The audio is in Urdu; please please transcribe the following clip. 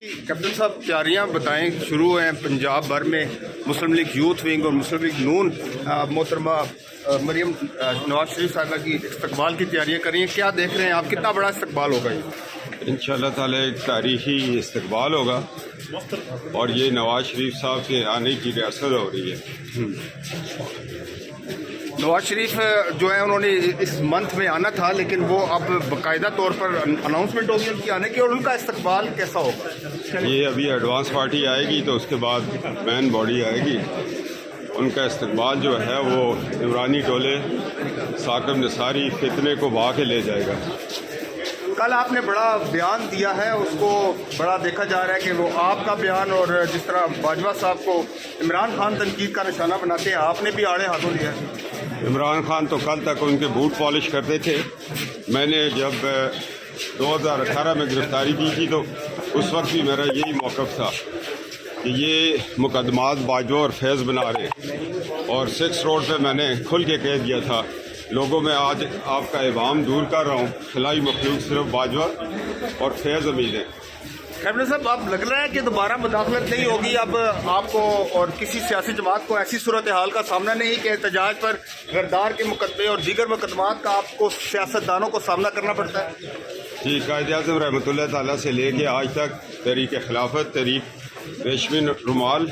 کیپٹن صاحب تیاریاں بتائیں شروع ہیں پنجاب بھر میں مسلم لیگ یوتھ ونگ اور مسلم لیگ نون محترمہ مریم نواز شریف صاحبہ کی استقبال کی تیاریاں کر رہی ہیں، کیا دیکھ رہے ہیں آپ، کتنا بڑا استقبال ہوگا یہ؟ انشاءاللہ تعالی ایک تاریخی استقبال ہوگا اور یہ نواز شریف صاحب کے آنے کی ریاست ہو رہی ہے۔ نواز شریف جو ہے انہوں نے اس منتھ میں آنا تھا، لیکن وہ اب باقاعدہ طور پر اناؤنسمنٹ ہوگی ان کی آنے کی، اور ان کا استقبال کیسا ہوگا؟ یہ ابھی ایڈوانس پارٹی آئے گی تو اس کے بعد مین باڈی آئے گی، ان کا استقبال جو ہے وہ عمرانی ٹولے ثاقب نثاری فتنے کو بہا کے لے جائے گا۔ کل آپ نے بڑا بیان دیا ہے، اس کو بڑا دیکھا جا رہا ہے کہ وہ آپ کا بیان اور جس طرح باجوہ صاحب کو عمران خان تنقید کا نشانہ بناتے ہیں، آپ نے بھی آڑے ہاتھوں لیا ہے۔ عمران خان تو کل تک ان کے بوٹ پالش کرتے تھے۔ میں نے جب 2018 میں گرفتاری کی تھی تو اس وقت بھی میرا یہی موقف تھا کہ یہ مقدمات باجوہ اور فیض بنا رہے، اور 6 روڈ پہ میں نے کھل کے کہہ دیا تھا لوگوں میں آج آپ کا ابہام دور کر رہا ہوں، خلائی مخلوق صرف باجوہ اور فیض امید ہے۔ کیپٹن صاحب، اب لگ رہا ہے کہ دوبارہ مداخلت نہیں ہوگی اب آپ کو اور کسی سیاسی جماعت کو ایسی صورتحال کا سامنا نہیں کہ احتجاج پر غدار کے مقدمے اور دیگر مقدمات کا آپ کو سیاستدانوں کو سامنا کرنا پڑتا ہے؟ جی، قائد اعظم رحمۃ اللہ تعالیٰ سے لے کے آج تک تحریک خلافت، تحریک ریشمی رومال